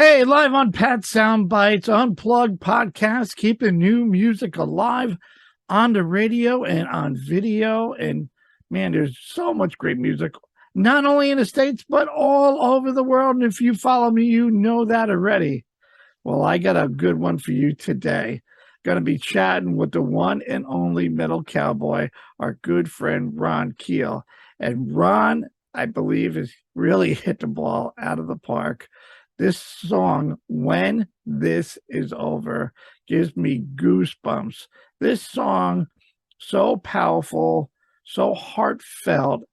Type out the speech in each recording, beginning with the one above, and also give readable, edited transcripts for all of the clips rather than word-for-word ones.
Hey, live on Pat Soundbytes, Unplugged podcast, keeping new music alive on the radio and on video. And man, there's so much great music, not only in the States, but all over the world. And if you follow me, you know that already. Well, I got a good one for you today. Going to be chatting with the one and only metal cowboy, our good friend Ron Keel. And Ron, I believe, has really hit the ball out of the park. This song, When This Is Over, gives me goosebumps. This song, so powerful, so heartfelt,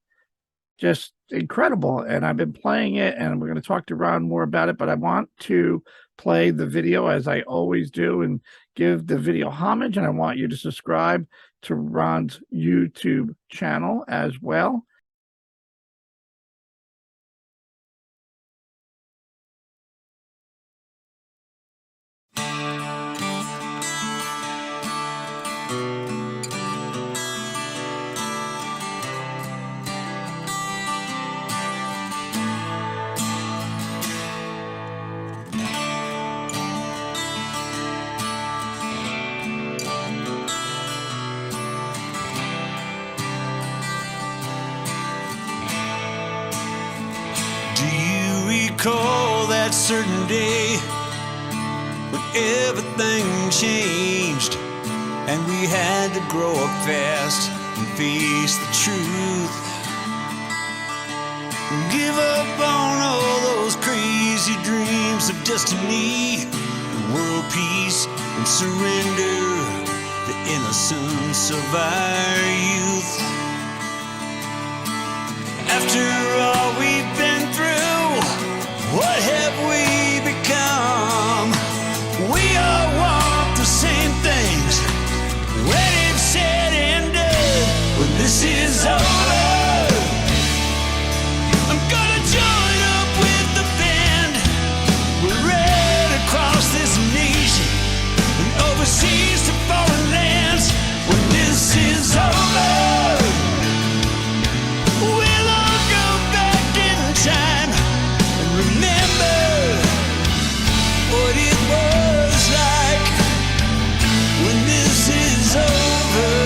just incredible. And I've been playing it, and we're going to talk to Ron more about it, but I want to play the video as I always do and give the video homage, and I want you to subscribe to Ron's YouTube channel as well. Recall that certain day when everything changed and we had to grow up fast and face the truth. Give up on all those crazy dreams of destiny and world peace and surrender the innocence of our youth. After all we've been through, what have we become? We all want the same things when it's said and done. When this is over, I'm gonna join up with the band. We're ready to cross this nation and overseas to foreign lands. When this is over, we'll all go back in time. Remember what it was like when this is over.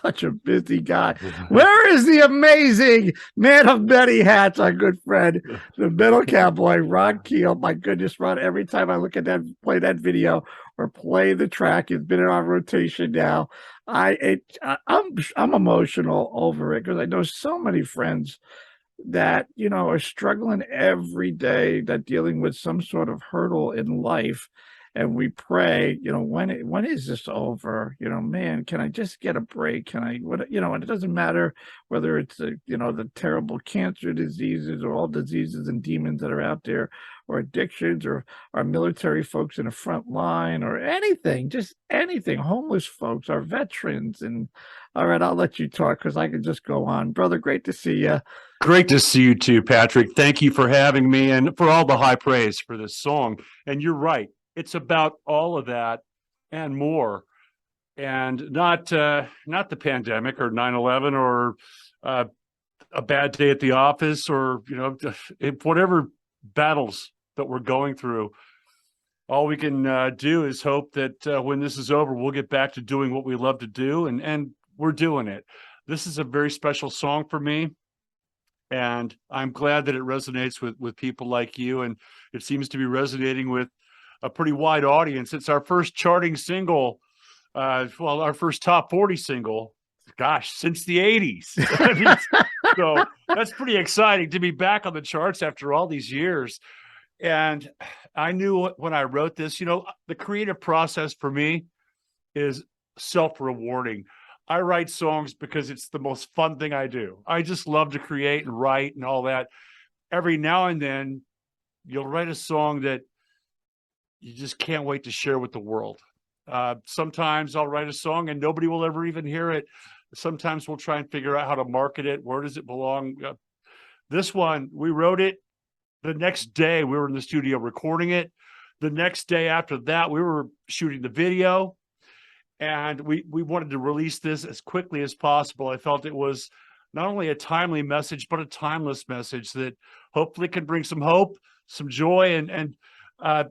Such a busy guy. Where is the amazing man of many hats, our good friend, the metal cowboy, Ron Keel? My goodness, Ron, every time I look at that, play that video or play the track, it's been on rotation now. I'm emotional over it because I know so many friends that, you know, are struggling every day, that dealing with some sort of hurdle in life. And we pray, you know, when is this over? You know, man, can I just get a break? Can I, what, you know, and it doesn't matter whether it's, you know, the terrible cancer diseases or all diseases and demons that are out there, or addictions, or our military folks in the front line, or anything, just anything, homeless folks, our veterans. And all right, I'll let you talk because I can just go on. Brother, great to see you. Great to see you too, Patrick. Thank you for having me and for all the high praise for this song. And you're right. It's about all of that and more, and not the pandemic or 9/11 or a bad day at the office, or, you know, whatever battles that we're going through. All we can do is hope that when this is over, we'll get back to doing what we love to do, and we're doing it. This is a very special song for me, and I'm glad that it resonates with people like you, and it seems to be resonating with a pretty wide audience. It's our first charting single, well, our first top 40 single, gosh, since the 80s. I mean, so that's pretty exciting to be back on the charts after all these years. And I knew when I wrote this, you know, the creative process for me is self-rewarding. I write songs because it's the most fun thing I do. I just love to create and write and all that. Every now and then, you'll write a song that you just can't wait to share with the world. Sometimes I'll write a song and nobody will ever even hear it. Sometimes we'll try and figure out how to market it. Where does it belong? This one, we wrote it. The next day we were in the studio recording it. The next day after that, we were shooting the video, and we wanted to release this as quickly as possible. I felt it was not only a timely message, but a timeless message that hopefully can bring some hope, some joy, and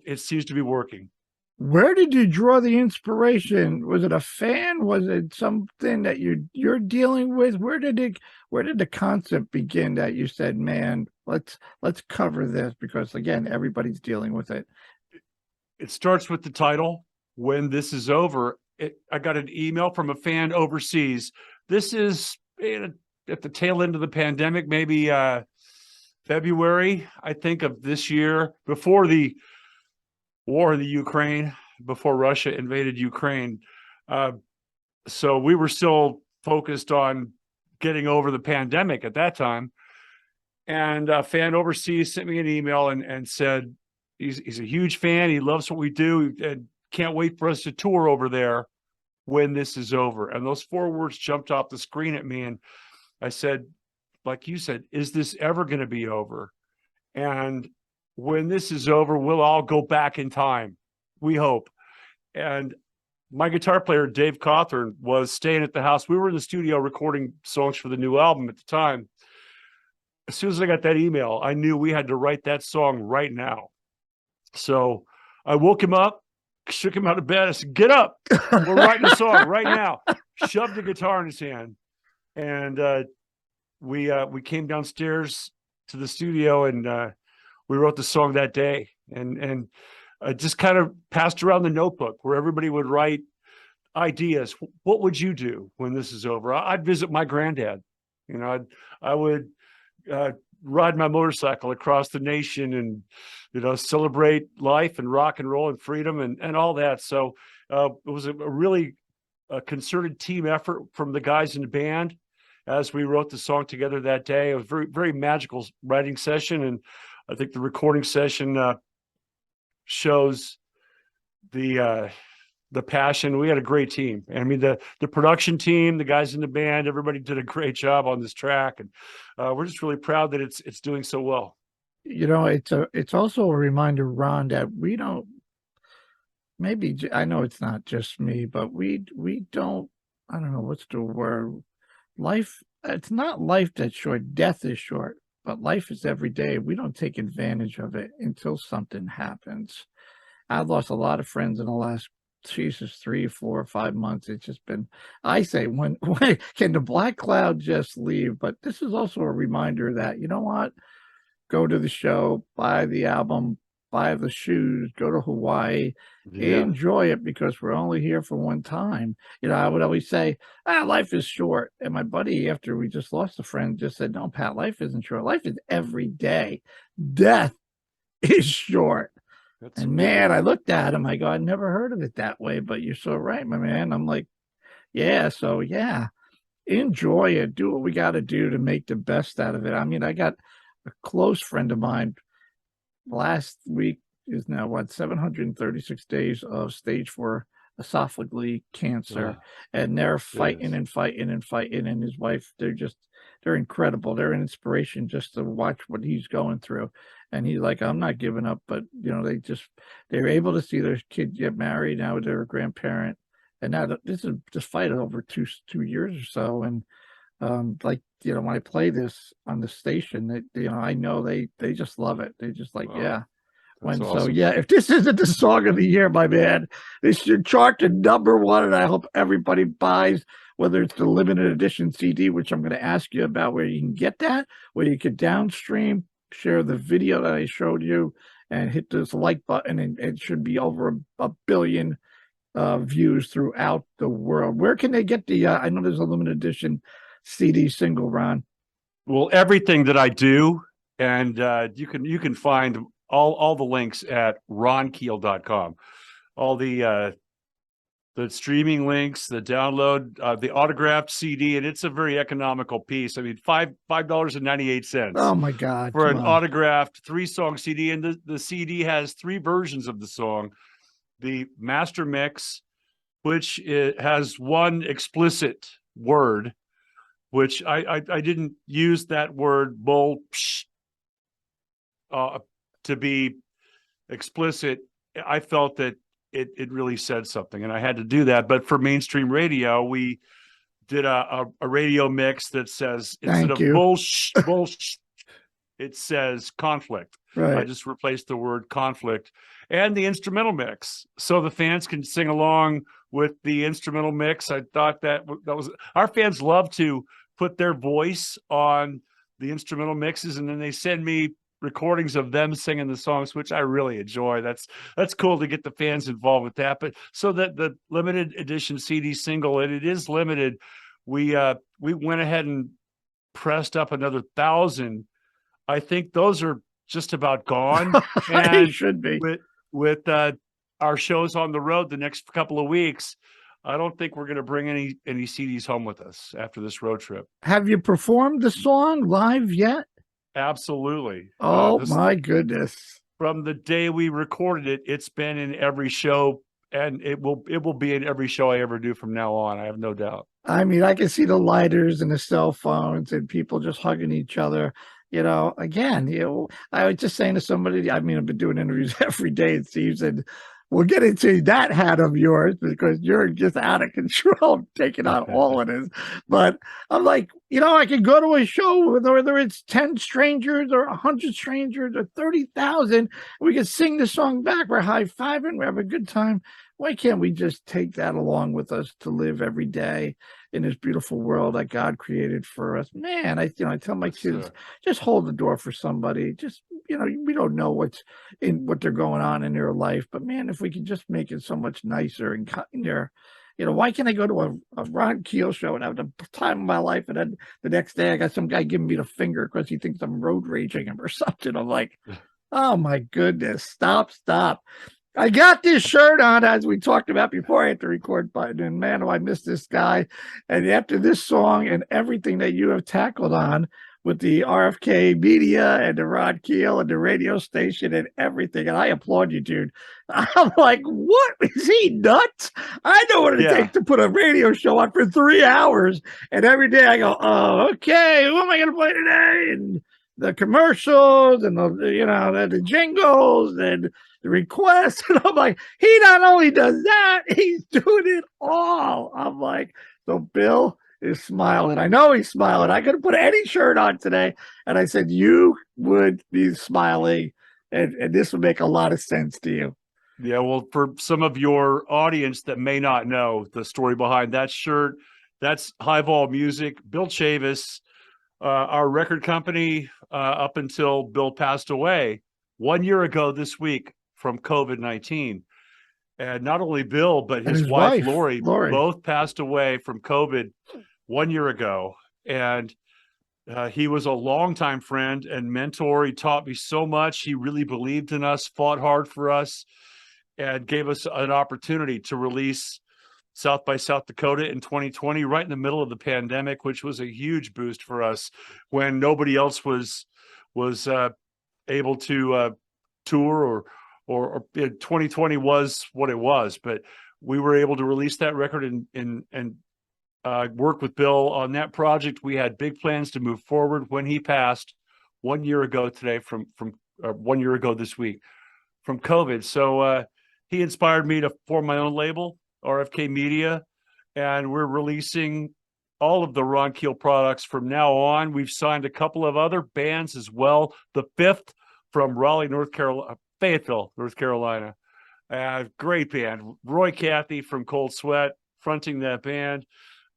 it seems to be working. Where did you draw the inspiration? Was it a fan? Was it something that you're dealing with? Where did the concept begin that you said, man, let's cover this? Because again, everybody's dealing with it. It starts with the title, When This Is Over. I got an email from a fan overseas. This is at the tail end of the pandemic, maybe February, I think, of this year, before the war in the Ukraine, before Russia invaded Ukraine. So we were still focused on getting over the pandemic at that time. And a fan overseas sent me an email and said, he's a huge fan. He loves what we do and can't wait for us to tour over there when this is over. And those 4 words jumped off the screen at me. And I said, like you said, is this ever going to be over? And when this is over, we'll all go back in time, we hope. And my guitar player, Dave Cawthorn, was staying at the house. We were in the studio recording songs for the new album at the time. As soon as I got that email, I knew we had to write that song right now. So I woke him up, shook him out of bed. I said, get up. We're writing a song right now. Shoved the guitar in his hand. And we came downstairs to the studio and we wrote the song that day, and just kind of passed around the notebook where everybody would write ideas. What would you do when this is over? I'd visit my granddad. You know, I would ride my motorcycle across the nation and, you know, celebrate life and rock and roll and freedom and all that. So it was a really concerted team effort from the guys in the band as we wrote the song together that day. It was very, very magical writing session. And I think the recording session shows the passion. We had a great team. I mean, the production team, the guys in the band, everybody did a great job on this track, and we're just really proud that it's doing so well. You know, it's also a reminder, Ron, that we don't. Maybe I know it's not just me, but we don't. I don't know what's the word. Life. It's not life that's short. Death is short. But life is every day. We don't take advantage of it until something happens. I've lost a lot of friends in the last, 3, 4, 5 months. It's just been, I say, when can the black cloud just leave? But this is also a reminder that, you know what? Go to the show, buy the album, buy the shoes, go to Hawaii, enjoy it, because we're only here for one time. You know, I would always say, life is short. And my buddy, after we just lost a friend, just said, no, Pat, life isn't short. Life is every day. Death is short. Man, I looked at him. I go, I never heard of it that way, but you're so right, my man. I'm like, yeah. So yeah, enjoy it. Do what we got to do to make the best out of it. I mean, I got a close friend of mine last week is now 736 days of stage 4 esophageal cancer, and they're fighting and fighting and fighting. And his wife, they're incredible. They're an inspiration just to watch what he's going through. And he's like, I'm not giving up. But you know, they're able to see their kid get married. Now they're a grandparent, and now this is just fight over two years or so. And like, you know, when I play this on the station, you know, I know they just love it. They just like, yeah. Awesome. So yeah, if this isn't the song of the year, my man, this should chart to #1, and I hope everybody buys, whether it's the limited edition CD, which I'm going to ask you about, where you can get that, where you can downstream, share the video that I showed you, and hit this like button, and it should be over a billion views throughout the world. Where can they get the? I know there's a limited edition CD single, Ron. Well, everything that I do, and you can find all the links at ronkeel.com. All the streaming links, the download, the autographed CD, and it's a very economical piece. I mean, $5.98. Oh my God! For an autographed 3-song CD, and the CD has 3 versions of the song. The master mix, which has 1 explicit word, which I didn't use that word bull to be explicit. I felt that it really said something, and I had to do that. But for mainstream radio, we did a radio mix that says, instead Thank of you. bullsh, it says conflict. I Right. just replaced the word conflict, and the instrumental mix, so the fans can sing along with the instrumental mix. I thought that was, our fans love to put their voice on the instrumental mixes, and then they send me recordings of them singing the songs, which I really enjoy. That's cool to get the fans involved with that. But so that the limited edition CD single, and it is limited, we went ahead and pressed up another 1,000. I think those are just about gone. It And should be. with our shows on the road the next couple of weeks, I don't think we're going to bring any CDs home with us after this road trip. Have you performed the song live yet? Absolutely. Oh my goodness. From the day we recorded it, it's been in every show, and it will be in every show I ever do from now on. I have no doubt. I mean, I can see the lighters and the cell phones and people just hugging each other. Again, I was just saying to somebody, I mean, I've been doing interviews every day, it seems, and we'll get into that hat of yours because you're just out of control, taking on all of this. But I'm like, I can go to a show, whether it's 10 strangers or 100 strangers or 30,000, we can sing the song back. We're high-fiving, we have a good time. Why can't we just take that along with us to live every day in this beautiful world that God created for us? Man, I tell my kids, just hold the door for somebody. Just, we don't know what they're going on in their life, but man, if we can just make it so much nicer and why can't I go to a Ron Keel show and have the time of my life, and then the next day I got some guy giving me the finger because he thinks I'm road raging him or something? I'm like, oh my goodness, stop. I got this shirt on, as we talked about before I had to record button, and man, do I miss this guy. And after this song and everything that you have tackled on with the RFK Media and the Ron Keel and the radio station and everything, and I applaud you, dude. I'm like, what? Is he nuts? I know what it takes to put a radio show on for 3 hours, and every day I go, oh, okay, who am I going to play today? And the commercials and the jingles and the requests, and I'm like, he not only does that, he's doing it all. I'm like, so Bill is smiling. I know he's smiling. I could have put any shirt on today, and I said you would be smiling, and this would make a lot of sense to you. Yeah, well, for some of your audience that may not know the story behind that shirt, that's High Vol Music, Bill Chavis, our record company, up until Bill passed away 1 year ago this week from COVID-19. And not only Bill, but his wife, Lori, both passed away from COVID 1 year ago. And he was a longtime friend and mentor. He taught me so much. He really believed in us, fought hard for us, and gave us an opportunity to release South by South Dakota in 2020, right in the middle of the pandemic, which was a huge boost for us when nobody else was able to tour, or 2020 was what it was. But we were able to release that record and work with Bill on that project. We had big plans to move forward when he passed 1 year ago today, from 1 year ago this week, from COVID. So he inspired me to form my own label, RFK Media, and we're releasing all of the Ron Keel products from now on. We've signed a couple of other bands as well. The fifth from Raleigh, Fayetteville, North Carolina. Great band. Roy Cathy from Cold Sweat fronting that band.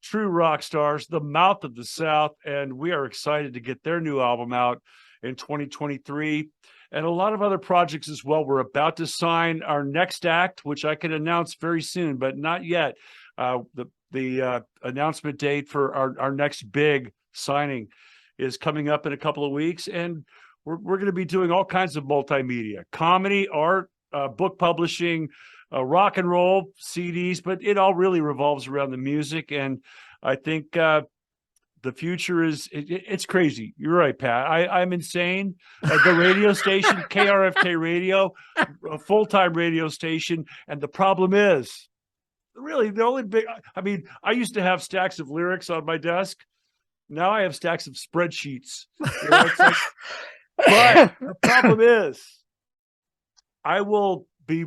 True rock stars, the Mouth of the South, and we are excited to get their new album out in 2023. And a lot of other projects as well. We're about to sign our next act, which I can announce very soon, but not yet. The announcement date for our next big signing is coming up in a couple of weeks, and we're going to be doing all kinds of multimedia, comedy, art, book publishing, rock and roll, CDs, but it all really revolves around the music. And I think the future is, it's crazy. You're right, Pat. I'm insane. The radio station, KRFK Radio, a full-time radio station. And the problem is, really, the only big, I used to have stacks of lyrics on my desk. Now I have stacks of spreadsheets. But the problem is, I will be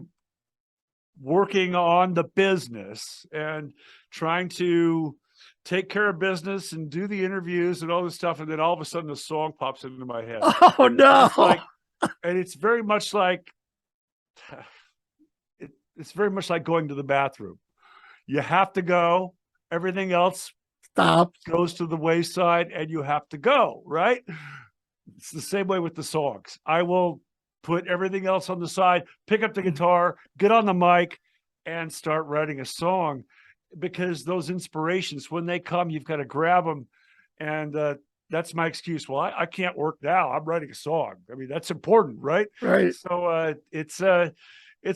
working on the business and trying to take care of business and do the interviews and all this stuff. And then all of a sudden the song pops into my head. Oh no. And it's very much like, it's very much like going to the bathroom. You have to go. Everything else Stop. goes to the wayside and you have to go, right? It's the same way with the songs. I will put everything else on the side, pick up the guitar, get on the mic, and start writing a song, because those inspirations, when they come, you've got to grab them. And that's my excuse. Well, I can't work now. I'm writing a song. I mean, that's important, right? Right. So it's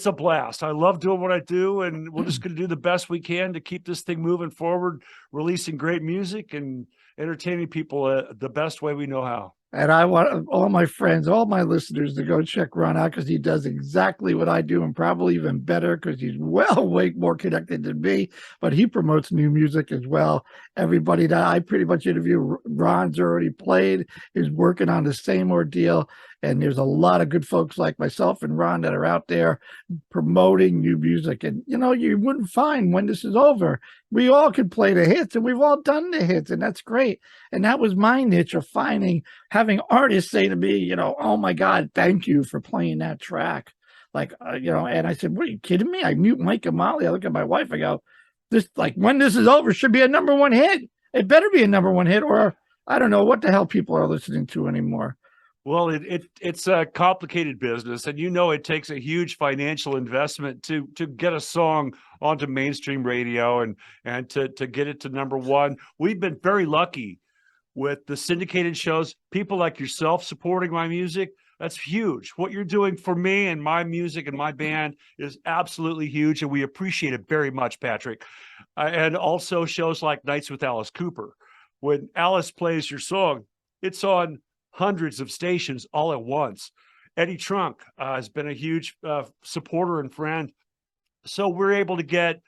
a blast. I love doing what I do, and we're just going to do the best we can to keep this thing moving forward, releasing great music and entertaining people the best way we know how. And I want all my friends, all my listeners to go check Ron out, because he does exactly what I do and probably even better, because he's way more connected than me, but he promotes new music as well. Everybody that I pretty much interview, Ron's already played, is working on the same ordeal. And there's a lot of good folks like myself and Ron that are out there promoting new music. And, you know, you wouldn't find when this is over, we all could play the hits, and we've all done the hits, and that's great. And that was my niche of having artists say to me, you know, oh my God, thank you for playing that track. Like, you know, and I said, what, are you kidding me? I mute Mike and Molly. I look at my wife, I go, this, like, when this is over, should be a #1 hit. It better be a #1 hit, or I don't know what the hell people are listening to anymore. Well, it's a complicated business, and you know it takes a huge financial investment to get a song onto mainstream radio and to get it to #1. We've been very lucky with the syndicated shows, people like yourself supporting my music. That's huge. What you're doing for me and my music and my band is absolutely huge, and we appreciate it very much, Patrick. And also shows like Nights with Alice Cooper. When Alice plays your song, it's on hundreds of stations all at once. Eddie Trunk has been a huge supporter and friend. So we're able to get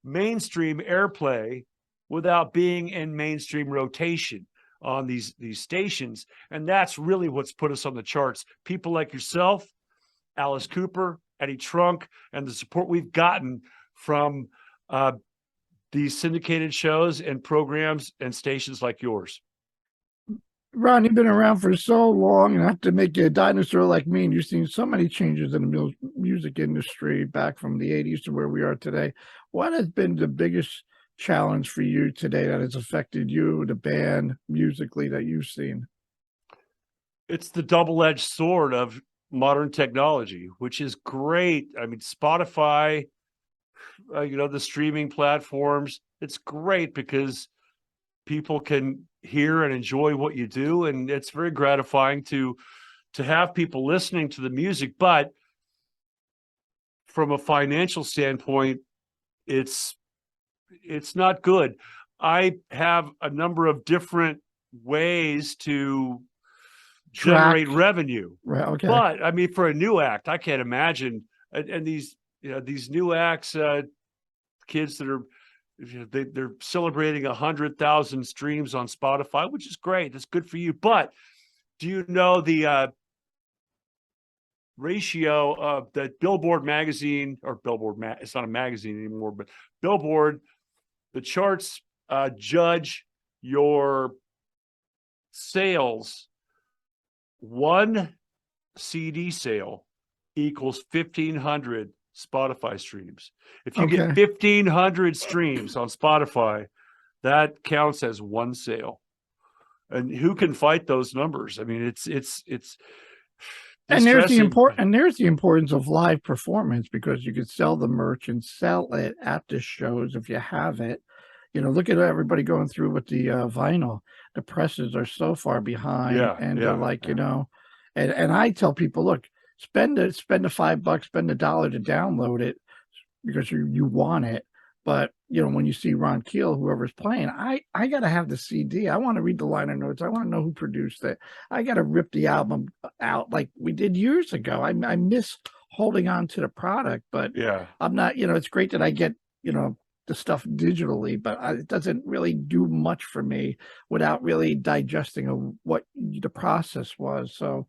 mainstream airplay without being in mainstream rotation on these stations. And that's really what's put us on the charts. People like yourself, Alice Cooper, Eddie Trunk, and the support we've gotten from these syndicated shows and programs and stations like yours. Ron, you've been around for so long, and not to make you a dinosaur like me, and you've seen so many changes in the music industry back from the 80s to where we are today. What has been the biggest challenge for you today that has affected you, the band, musically, that you've seen? It's the double-edged sword of modern technology, which is great. I mean, Spotify, you know, the streaming platforms, it's great because people can hear and enjoy what you do, and it's very gratifying to have people listening to the music. But from a financial standpoint, it's not good. I have a number of different ways to generate revenue. Right. Okay. But I mean, for a new act, I can't imagine. And these, you know, these new acts, kids that are, they're celebrating 100,000 streams on Spotify, which is great. That's good for you. But do you know the ratio of the Billboard magazine, or it's not a magazine anymore, but Billboard, the charts judge your sales. One CD sale equals 1,500 Spotify streams. If you get 1,500 streams on Spotify, that counts as one sale. And who can fight those numbers? I mean, it's and there's the importance of live performance, because you could sell the merch and sell it at the shows if you have it. You know, look at everybody going through with the vinyl. The presses are so far behind, they're like, you know, and I tell people, look, spend the $5, spend $1 to download it because you want it. But, you know, when you see Ron Keel, whoever's playing, I got to have the CD. I want to read the liner notes. I want to know who produced it. I got to rip the album out like we did years ago. I miss holding on to the product, but I'm not, you know, it's great that I get, you know, the stuff digitally, but it doesn't really do much for me without really digesting what the process was. So,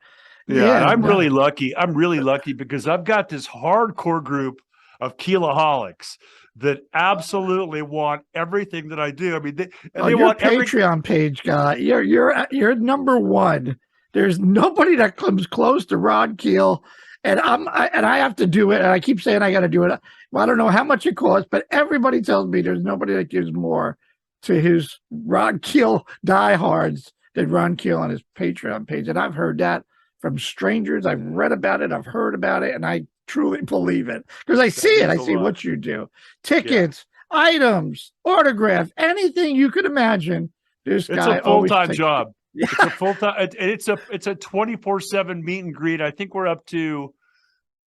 I'm really lucky. I'm really lucky because I've got this hardcore group of Keelaholics that absolutely want everything that I do. I mean, they Your want Patreon page guy. You're number one. There's nobody that comes close to Ron Keel, and I have to do it. And I keep saying I got to do it. Well, I don't know how much it costs, but everybody tells me there's nobody that gives more to his Ron Keel diehards than Ron Keel on his Patreon page. And I've heard that from strangers. I've read about it. I've heard about it, and I truly believe it because I see it. I see what you do. Tickets, items, autograph, anything you could imagine. This guy it's a full-time job. Yeah. It's a full-time. It's a 24/7 meet and greet. I think we're up to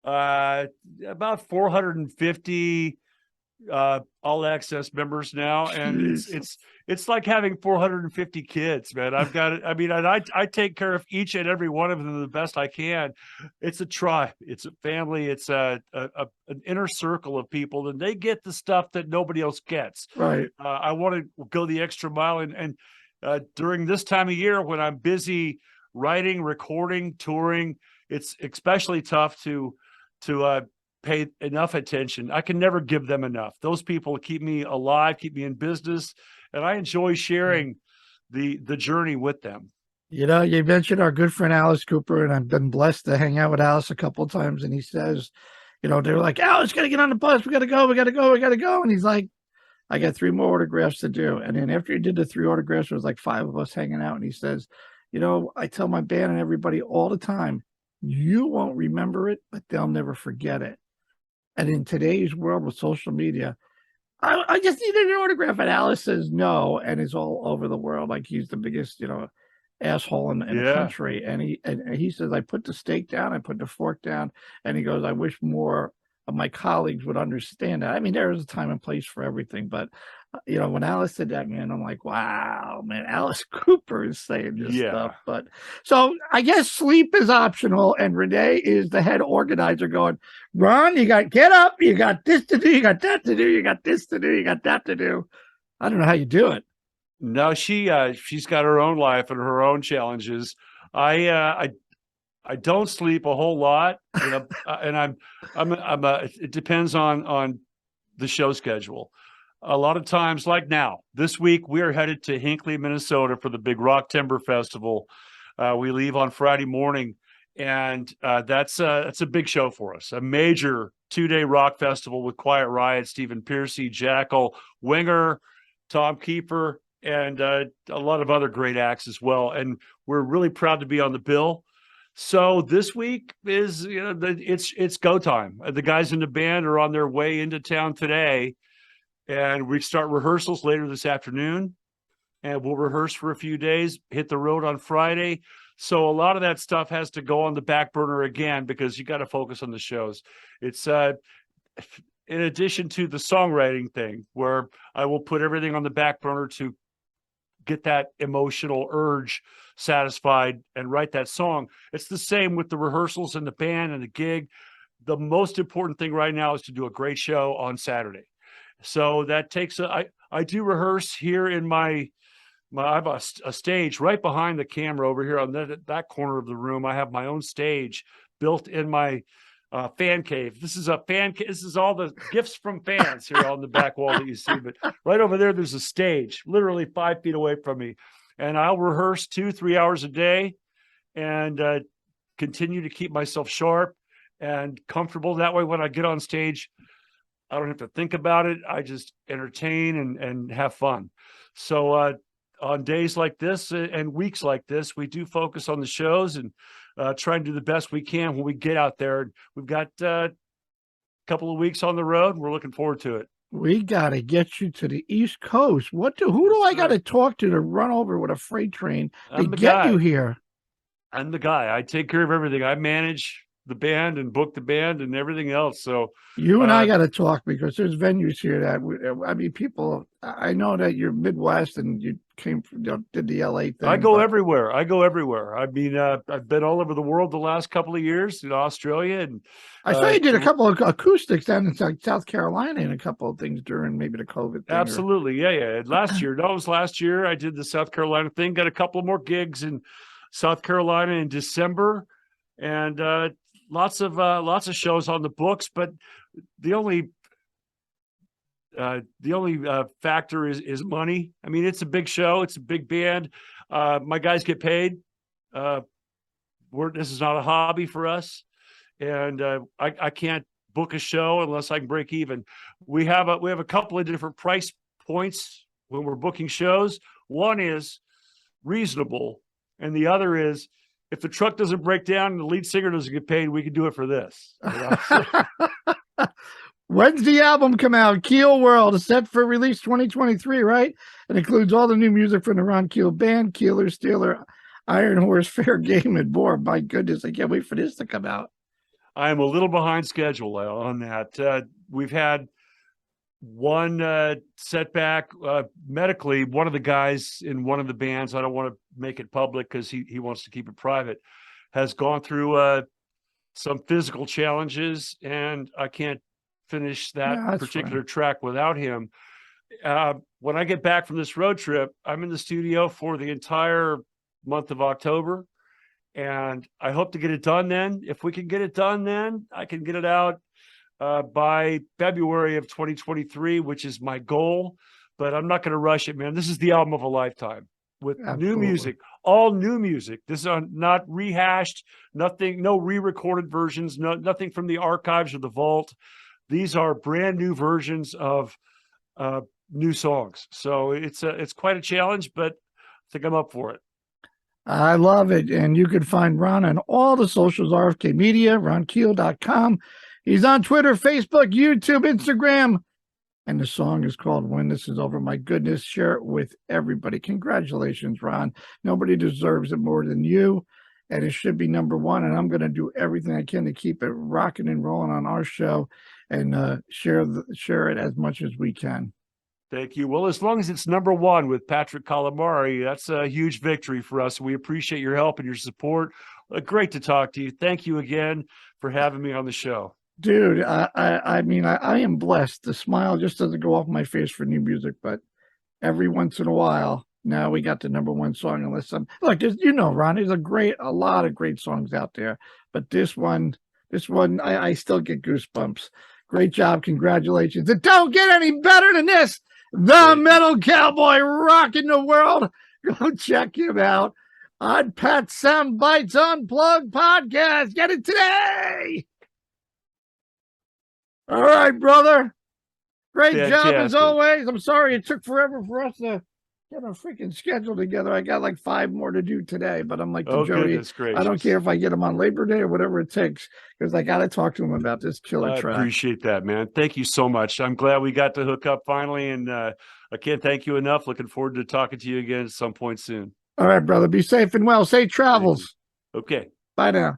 about 450 all access members now, and it's like having 450 kids, man. I've got it. I mean, and I take care of each and every one of them the best I can. It's a tribe, it's a family, it's an inner circle of people, and they get the stuff that nobody else gets. Right. I want to go the extra mile, and during this time of year when I'm busy writing, recording, touring, it's especially tough to pay enough attention. I can never give them enough. Those people keep me alive, keep me in business, and I enjoy sharing the journey with them. You know, you mentioned our good friend Alice Cooper, and I've been blessed to hang out with Alice a couple of times. And he says, you know, they're like, Alice, gotta get on the bus. We gotta go. And he's like, I got 3 more autographs to do. And then after he did the 3 autographs, there was like 5 of us hanging out. And he says, you know, I tell my band and everybody all the time, you won't remember it, but they'll never forget it. And in today's world with social media, I just needed an autograph. And Alice says no, and is all over the world. Like he's the biggest, you know, asshole in the country. And he says, I put the steak down, I put the fork down. And he goes, I wish more of my colleagues would understand that. I mean, there is a time and place for everything. But, you know, when Alice said that, man, I'm like, wow, man, Alice Cooper is saying this stuff. But so I guess sleep is optional. And Renee is the head organizer going, Ron, you got get up, you got this to do, you got that to do, you got this to do, you got that to do. I don't know how you do it. No, she's got her own life and her own challenges. I don't sleep a whole lot, you know, and it depends on the show schedule. A lot of times, like now, this week, we are headed to Hinckley, Minnesota for the big Rock Timber Festival. We leave on Friday morning, and that's a big show for us. A major 2-day rock festival with Quiet Riot, Stephen Pearcy, Jackal, Winger, Tom Keeper, and a lot of other great acts as well. And we're really proud to be on the bill. So this week is, you know, it's go time. The guys in the band are on their way into town today, and we start rehearsals later this afternoon, and we'll rehearse for a few days, hit the road on Friday. So a lot of that stuff has to go on the back burner again, because you got to focus on the shows. It's in addition to the songwriting thing, where I will put everything on the back burner to get that emotional urge satisfied and write that song. It's the same with the rehearsals and the band and the gig. The most important thing right now is to do a great show on Saturday. So that takes I do rehearse here in I have a stage right behind the camera over here on that corner of the room. I have my own stage built in my fan cave. This is a fan cave. This is all the gifts from fans here on the back wall that you see. But right over there, there's a stage literally 5 feet away from me. And I'll rehearse 2-3 hours a day and continue to keep myself sharp and comfortable. That way, when I get on stage, I don't have to think about it. I just entertain and have fun. So on days like this and weeks like this, we do focus on the shows and try and do the best we can when we get out there. We've got a couple of weeks on the road, and we're looking forward to it. We got to get you to the East Coast. Who do I got to talk to run over with a freight train to get you here? I'm the guy. I take care of everything. I manage the band and book the band and everything else. So you and I got to talk, because there's venues here that I mean, people. I know that you're Midwest and you came from, did the LA thing. I go everywhere. I mean, I've been all over the world the last couple of years, in Australia, and I saw you did a couple of acoustics down in South Carolina and a couple of things during maybe the COVID thing. Absolutely, yeah. Last year, that was last year. I did the South Carolina thing. Got a couple more gigs in South Carolina in December, and lots of shows on the books. But the only factor is money. I mean, it's a big show. It's a big band. My guys get paid. This is not a hobby for us. And I can't book a show unless I can break even. We have a couple of different price points when we're booking shows. One is reasonable, and the other is if the truck doesn't break down and the lead singer doesn't get paid, we can do it for this. You know? When's the album come out? Keel World is set for release 2023, right? It includes all the new music from the Ron Keel Band, Keeler, Steeler, Iron Horse, Fair Game, and more. My goodness, I can't wait for this to come out. I am a little behind schedule on that. We've had one setback medically. One of the guys in one of the bands, I don't want to make it public because he wants to keep it private, has gone through some physical challenges, and I can't finish that particular track without him. When I get back from this road trip, I'm in the studio for the entire month of October, and I hope to get it done then. If we can get it done then, I can get it out by February of 2023, which is my goal, but I'm not going to rush it, man. This is the album of a lifetime with new music, all new music. This is not rehashed, nothing, no re-recorded versions, nothing from the archives or the vault. These are brand new versions of new songs. So it's quite a challenge, but I think I'm up for it. I love it. And you can find Ron on all the socials, RFK Media, ronkeel.com. He's on Twitter, Facebook, YouTube, Instagram. And the song is called When This Is Over. My goodness, share it with everybody. Congratulations, Ron. Nobody deserves it more than you. And it should be number one. And I'm going to do everything I can to keep it rocking and rolling on our show and share it as much as we can. Thank you. Well, as long as it's number one with Patrick Calamari, that's a huge victory for us. We appreciate your help and your support. Great to talk to you. Thank you again for having me on the show. Dude, I mean, I am blessed. The smile just doesn't go off my face for new music, but every once in a while, now we got the number one song. Unless look, you know, Ron, there's a lot of great songs out there, but this one, I still get goosebumps. Great job. Congratulations. It don't get any better than this. The Metal Cowboy rocking the world. Go check him out on Pat's Soundbytes Unplugged podcast. Get it today. All right, brother. Great job as always. I'm sorry it took forever for us to get a freaking schedule together. I got like 5 more to do today, but I'm like, Joey, I don't care if I get them on Labor Day or whatever it takes, because I got to talk to him about this killer track. I appreciate that, man. Thank you so much. I'm glad we got to hook up finally, and I can't thank you enough. Looking forward to talking to you again at some point soon. All right, brother. Be safe and well. Safe travels. Okay. Bye now.